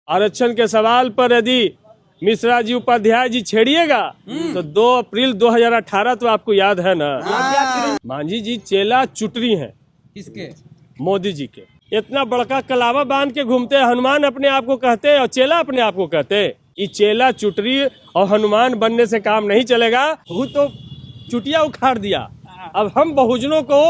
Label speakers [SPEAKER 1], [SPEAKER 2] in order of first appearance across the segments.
[SPEAKER 1] आरक्षण के सवाल पर यदि मिश्रा जी उपाध्याय जी छेड़िएगा तो 2 अप्रैल 2018 तो आपको याद है ना। मांझी जी चेला चुटरी हैं
[SPEAKER 2] किसके?
[SPEAKER 1] मोदी जी के। इतना बड़का कलावा बांध के घूमते हैं, हनुमान अपने आप को कहते हैं और चेला अपने आप को कहते हैं। ये चेला चुटरी और हनुमान बनने से काम नहीं चलेगा। वो तो चुटिया उखाड़ दिया, अब हम बहुजनों को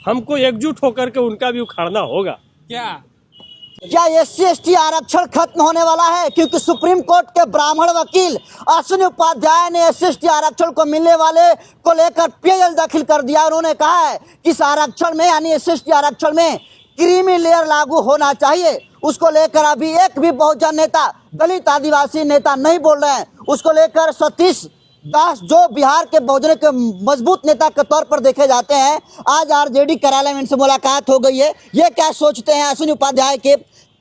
[SPEAKER 1] हमको एकजुट होकर के उनका भी उखाड़ना होगा।
[SPEAKER 3] क्या SC ST आरक्षण खत्म होने वाला है? क्योंकि सुप्रीम कोर्ट के ब्राह्मण वकील अश्विनी उपाध्याय ने SC ST आरक्षण को मिलने वाले को लेकर PIL दाखिल कर दिया। उन्होंने कहा है कि इस आरक्षण में यानी SC ST आरक्षण में क्रीमी लेयर लागू होना चाहिए। उसको लेकर अभी एक भी बहुजन नेता, दलित आदिवासी नेता नहीं बोल रहे हैं। उसको लेकर सतीश दास जो बिहार के बहुजन के मजबूत नेता के तौर पर देखे जाते हैं, आज RJD कार्यालय में इनसे मुलाकात हो गई है। ये क्या सोचते हैं अश्विनी उपाध्याय के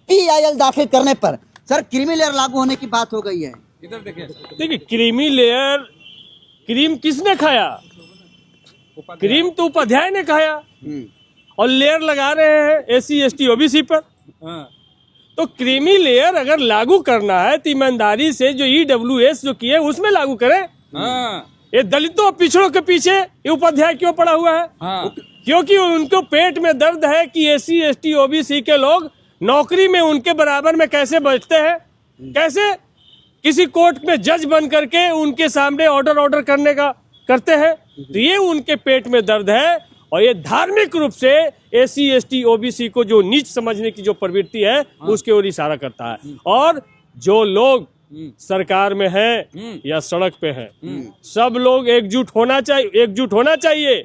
[SPEAKER 3] PIL दाखिल करने पर? सर, क्रीमी लेयर लागू होने की बात हो गई है।
[SPEAKER 2] इधर
[SPEAKER 1] देखिए, क्रीमी लेयर, क्रीम किसने खाया? क्रीम तो उपाध्याय ने खाया और लेयर लगा रहे हैं SC ST OBC पर। तो क्रीमी लेयर अगर लागू करना है तो ईमानदारी से जो EWS जो किए उसमें लागू करें। ये दलितों और पिछड़ों के पीछे ये उपाध्याय क्यों पड़ा हुआ है? क्योंकि उनको पेट में दर्द है कि SC ST OBC के लोग नौकरी में उनके बराबर में कैसे बचते हैं, कैसे किसी कोर्ट में जज बन करके उनके सामने ऑर्डर करने का करते हैं। तो ये उनके पेट में दर्द है और ये धार्मिक रूप से SC ST OBC को जो नीच समझने की जो प्रवृत्ति है उसकी ओर इशारा करता है। और जो लोग सरकार में हैं या सड़क पे हैं, सब लोग एकजुट होना चाहिए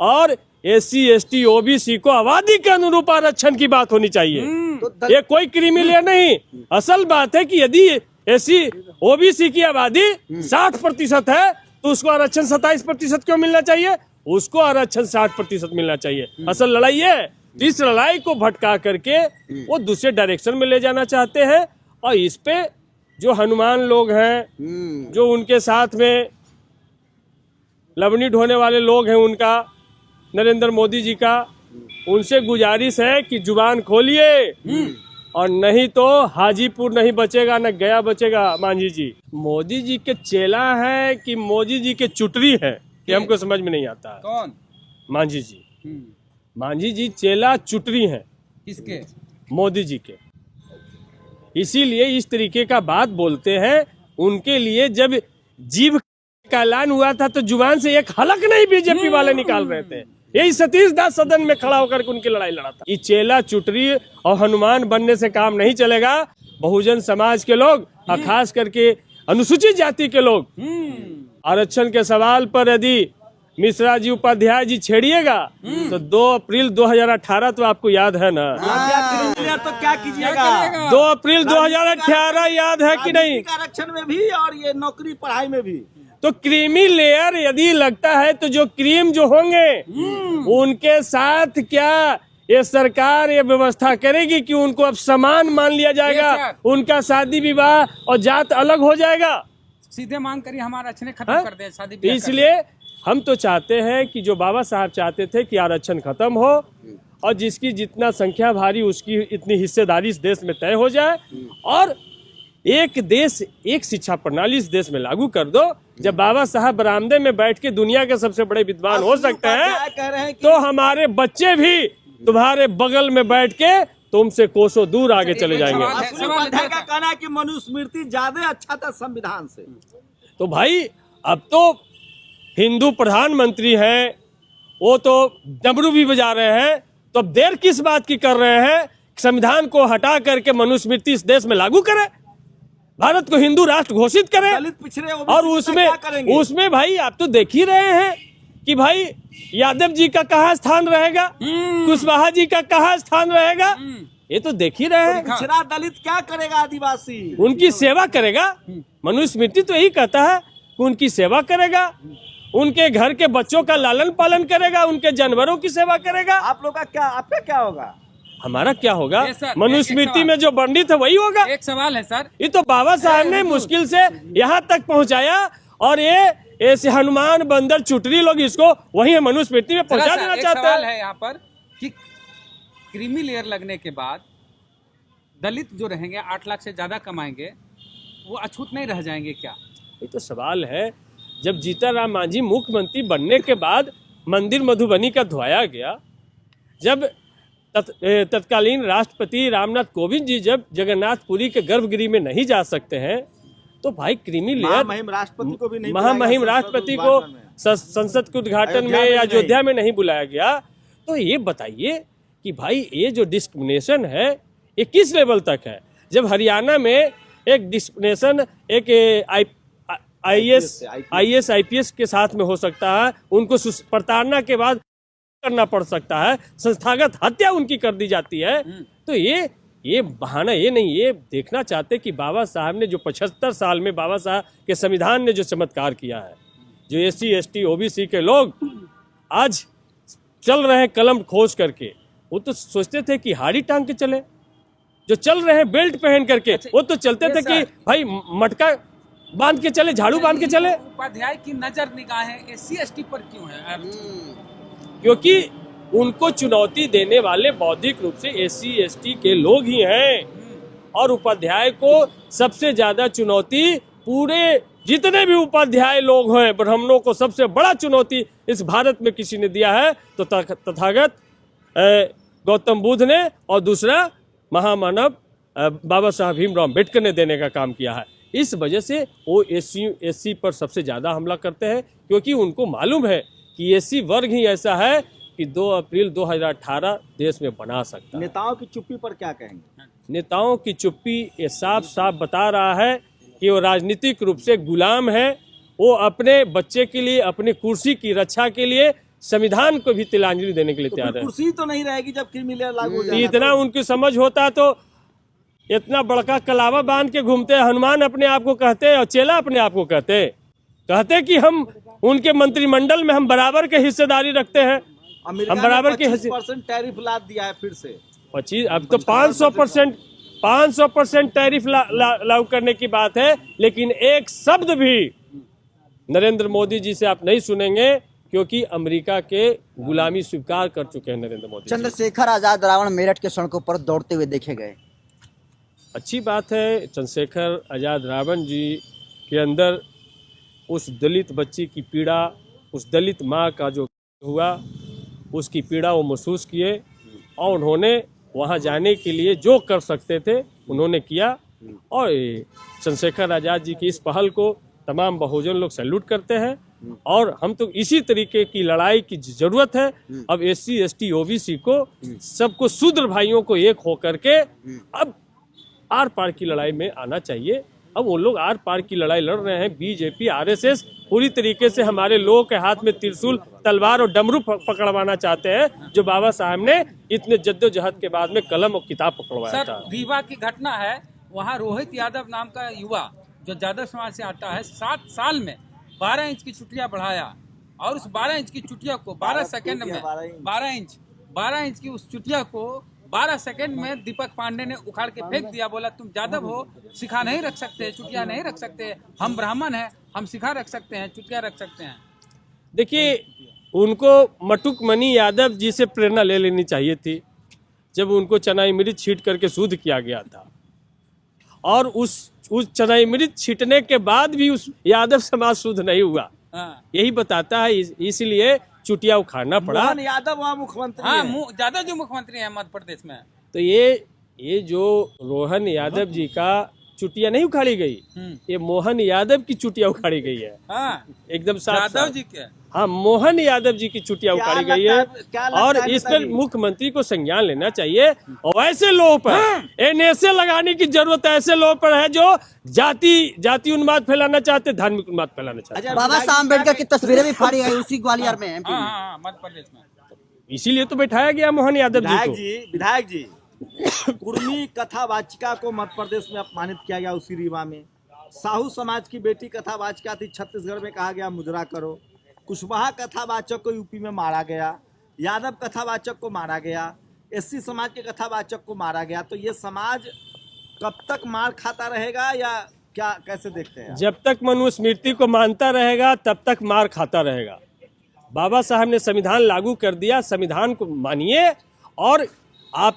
[SPEAKER 1] और SC ST OBC को आबादी के अनुरूप आरक्षण की बात होनी चाहिए। ये कोई क्रीमी लेयर नहीं। असल बात है कि यदि SC OBC की आबादी 60% है तो उसको आरक्षण 27% क्यों मिलना चाहिए? उसको आरक्षण 60% मिलना चाहिए। असल लड़ाई है। इस लड़ाई को भटका करके वो दूसरे डायरेक्शन में ले जाना चाहते हैं और इस पे जो हनुमान लोग हैं, जो उनके साथ में लवनी ढोने वाले लोग हैं, उनका नरेंद्र मोदी जी का, उनसे गुजारिश है कि जुबान खोलिए और नहीं तो हाजीपुर नहीं बचेगा न गया बचेगा। मांझी जी मोदी जी के चेला है कि मोदी जी के चुटरी है, ये हमको समझ में नहीं आता है।
[SPEAKER 2] कौन?
[SPEAKER 1] मांझी जी। मांझी जी चेला चुटरी हैं
[SPEAKER 2] किसके?
[SPEAKER 1] मोदी जी के। इसीलिए इस तरीके का बात बोलते हैं। उनके लिए जब जीव का ऐलान हुआ था तो जुबान से एक हलक नहीं बीजेपी वाले निकाल रहे थे। यही सतीश दास सदन में खड़ा होकर के उनकी लड़ाई लड़ा था। ये चेला चुटरी और हनुमान बनने से काम नहीं चलेगा। बहुजन समाज के लोग और खास करके अनुसूचित जाति के लोग आरक्षण के सवाल पर यदि मिश्रा जी उपाध्याय जी छेड़िएगा तो 2 अप्रैल 2018 तो आपको याद है ना।
[SPEAKER 3] तो क्या कीजिएगा?
[SPEAKER 1] 2 अप्रैल 2018 याद है कि नहीं?
[SPEAKER 3] आरक्षण में भी और ये नौकरी पढ़ाई में भी।
[SPEAKER 1] तो क्रीमी लेयर यदि लगता है तो जो क्रीम जो होंगे उनके साथ क्या ये सरकार ये व्यवस्था करेगी कि उनको अब समान मान लिया जाएगा, उनका शादी विवाह और जात अलग हो जाएगा?
[SPEAKER 2] सीधे मांग करिए हमारा आरक्षण खत्म कर दे, शादी ब्याह।
[SPEAKER 1] इसलिए हम तो चाहते हैं कि जो बाबा साहब चाहते थे कि आरक्षण खत्म हो और जिसकी जितना संख्या भारी उसकी इतनी हिस्सेदारी इस देश में तय हो जाए और एक देश एक शिक्षा प्रणाली इस देश में लागू कर दो। जब बाबा साहब बरामदे में बैठ के दुनिया के सबसे बड़े विद्वान हो सकते हैं तो हमारे बच्चे भी तुम्हारे बगल में बैठ के तुमसे कोसों दूर आगे चले जाएंगे।
[SPEAKER 3] का कहना है कि मनुस्मृति ज्यादा अच्छा था संविधान से।
[SPEAKER 1] तो भाई अब तो हिंदू प्रधानमंत्री हैं, वो तो डमरू भी बजा रहे हैं, तो अब देर किस बात की कर रहे हैं? संविधान को हटा करके मनुस्मृति इस देश में लागू करें, भारत को हिंदू राष्ट्र घोषित करें।
[SPEAKER 3] दलित पिछड़े
[SPEAKER 1] और उसमें भाई आप तो देख ही रहे हैं कि भाई यादव जी का कहाँ स्थान रहेगा, कुशवाहा जी का कहाँ स्थान रहेगा, ये तो देख ही रहे हैं।
[SPEAKER 3] पिछड़ा दलित क्या करेगा? आदिवासी
[SPEAKER 1] उनकी सेवा करेगा। मनुस्मृति तो यही कहता है कि उनकी सेवा करेगा, उनके घर के बच्चों का लालन पालन करेगा, उनके जानवरों की सेवा करेगा।
[SPEAKER 3] आप लोग का क्या, आपका क्या होगा?
[SPEAKER 1] हमारा क्या होगा? मनुस्मृति में जो वर्णित है वही होगा।
[SPEAKER 2] एक सवाल है सर,
[SPEAKER 1] ये तो बाबा साहब ने मुश्किल से यहाँ तक पहुँचाया और ये ऐसे हनुमान बंदर चुटरी लोग इसको वही मनुस्मृति में पहुँचा देना चाहते हैं।
[SPEAKER 2] सवाल है यहाँ पर कि क्रीमी लेयर लगने के बाद दलित जो रहेंगे 8 लाख से ज्यादा कमाएंगे, वो अछूत नहीं रह जाएंगे क्या?
[SPEAKER 1] ये तो सवाल है। जब जीतनराम मांझी मुख्यमंत्री बनने के बाद मंदिर मधुबनी का धोया गया, जब तत्कालीन राष्ट्रपति रामनाथ कोविंद जी जब जगन्नाथपुरी के गर्भगृह में नहीं जा सकते हैं, तो भाई क्रीमी लेयर
[SPEAKER 4] महामहिम राष्ट्रपति को भी नहीं
[SPEAKER 1] महामहिम राष्ट्रपति को संसद के उद्घाटन में या अयोध्या में नहीं बुलाया गया। तो ये बताइए कि भाई ये जो डिस्क्रिमिनेशन है ये किस लेवल तक है? जब हरियाणा में एक डिस्क्रिमिनेशन एक IAS IPS के साथ में हो सकता है, उनको प्रताड़ना के बाद करना पड़ सकता है, संस्थागत हत्या उनकी कर दी जाती है। तो ये बहाना ये नहीं, ये देखना चाहते कि बाबा साहब ने जो 75 साल में बाबा साहब के संविधान ने जो चमत्कार किया है, जो SC ST OBC के लोग आज चल रहे हैं कलम खोज करके, वो तो सोचते थे कि हाड़ी टांग के चले, जो चल रहे हैं बेल्ट पहन करके, वो तो चलते थे कि भाई मटका बांध के चले, झाड़ू बांध के चले।
[SPEAKER 2] उपाध्याय की नजर निगाहें SC ST पर क्यों है?
[SPEAKER 1] क्योंकि उनको चुनौती देने वाले बौद्धिक रूप से SC ST के लोग ही हैं, और उपाध्याय को सबसे ज्यादा चुनौती, पूरे जितने भी उपाध्याय लोग हैं ब्राह्मणों को सबसे बड़ा चुनौती इस भारत में किसी ने दिया है तो तथागत गौतम बुद्ध ने, और दूसरा महामानव बाबा साहब भीमराव अम्बेडकर ने देने का काम किया है। इस वजह से वो SC पर सबसे ज्यादा हमला करते हैं, क्योंकि उनको मालूम है कि SC वर्ग ही ऐसा है कि 2 अप्रैल 2018 देश में बना सकता है।
[SPEAKER 4] नेताओं की चुप्पी पर क्या कहेंगे?
[SPEAKER 1] नेताओं की चुप्पी ये साफ साफ बता रहा है कि वो राजनीतिक रूप से गुलाम है। वो अपने बच्चे के लिए, अपनी कुर्सी की रक्षा के लिए संविधान को भी तिलांजलि देने के लिए तैयार है।
[SPEAKER 4] कुर्सी तो नहीं रहेगी जब क्रीमी लेयर लागू हो जाएगा।
[SPEAKER 1] इतना उनकी समझ होता तो इतना बड़का कलावा बांध के घूमते। हनुमान अपने आप को कहते और चेला अपने आप को कहते कि हम उनके मंत्रिमंडल में हम बराबर के हिस्सेदारी रखते हैं, हम बराबर के
[SPEAKER 4] 25% टैरिफ लाद दिया है फिर से।
[SPEAKER 1] 25, अब तो 500% टैरिफ लागू करने की बात है। लेकिन एक शब्द भी नरेंद्र मोदी जी से आप नहीं सुनेंगे, क्योंकि अमेरिका के गुलामी स्वीकार कर चुके हैं नरेंद्र मोदी।
[SPEAKER 3] चंद्रशेखर आजाद रावण मेरठ के सड़कों पर दौड़ते हुए देखे गए।
[SPEAKER 1] अच्छी बात है, चंद्रशेखर आजाद रावण जी के अंदर उस दलित बच्ची की पीड़ा, उस दलित माँ का जो हुआ, उसकी पीड़ा वो महसूस किए, और उन्होंने वहाँ जाने के लिए जो कर सकते थे उन्होंने किया। और चंद्रशेखर आजाद जी की इस पहल को तमाम बहुजन लोग सैल्यूट करते हैं, और हम तो इसी तरीके की लड़ाई की जरूरत है। अब SC ST OBC को सबको शूद्र भाइयों को एक होकर के अब आर पार की लड़ाई में आना चाहिए। अब वो लोग आर पार की लड़ाई लड़ रहे हैं। BJP RSS पूरी तरीके से हमारे लोगों के हाथ में त्रिशूल, तलवार और डमरू पकड़वाना चाहते हैं, जो बाबा साहब ने इतने जद्दोजहद के बाद में कलम और किताब पकड़वाया था।
[SPEAKER 2] रीवा की घटना है, वहाँ रोहित यादव नाम का युवा जो यादव समाज से आता है, 7 साल में 12 इंच की चुटिया बढ़ाया, और उस 12 इंच की चुटिया को 12 सेकंड में 12 इंच की उस चुटिया को 12 सेकंड में दीपक पांडे ने उखाड़ के फेंक दिया। बोला तुम यादव हो, सिखा नहीं रख सकते, चुटिया नहीं रख सकते, हम ब्राह्मण हैं, हम सिखा रख सकते हैं, चुटिया रख सकते हैं।
[SPEAKER 1] देखिए, उनको मटुक मणि यादव जी से प्रेरणा ले लेनी चाहिए थी, जब उनको चनाई मिर्च छीट करके शुद्ध किया गया था, और उस चनाई मिर्च छीटने के बाद भी उस यादव समाज शुद्ध नहीं हुआ। यही बताता है, इसलिए चुटिया उखाड़ना पड़ा।
[SPEAKER 4] मोहन यादव वहाँ मुख्यमंत्री
[SPEAKER 2] यादव जो मुख्यमंत्री है मध्य प्रदेश में,
[SPEAKER 1] तो ये जो रोहन यादव जी का चुटिया नहीं उखाड़ी गई, ये मोहन यादव की चुटिया उखाड़ी गई है। एकदम
[SPEAKER 2] यादव जी के,
[SPEAKER 1] हाँ, मोहन यादव जी की चुटिया उखाड़ी गई है। और इस पर मुख्यमंत्री को संज्ञान लेना चाहिए। और ऐसे लोगों पर NSA लगाने की जरूरत है, ऐसे लोगों पर है जो जाति उन्माद फैलाना चाहते, धार्मिक उन्माद फैलाना चाहते।
[SPEAKER 3] बाबा साहब अम्बेडकर की तस्वीरें भी फाड़ी गई उसी ग्वालियर में, MP में।
[SPEAKER 2] मध्य प्रदेश में।
[SPEAKER 1] इसीलिए तो बैठाया गया मोहन यादव जी को।
[SPEAKER 4] विधायक जी कुर्मी कथावाचिका को मध्य प्रदेश में अपमानित किया गया उसी रीवा में। साहू समाज की बेटी कथावाचिका थी, छत्तीसगढ़ में कहा गया मुजरा करो। कुशवाहा कथावाचक को यूपी में मारा गया, यादव कथावाचक को मारा गया, SC समाज के कथावाचक को मारा गया। तो ये समाज कब तक मार खाता रहेगा, या क्या, कैसे देखते हैं?
[SPEAKER 1] जब तक मनुस्मृति को मानता रहेगा तब तक मार खाता रहेगा। बाबा साहब ने संविधान लागू कर दिया, संविधान को मानिए और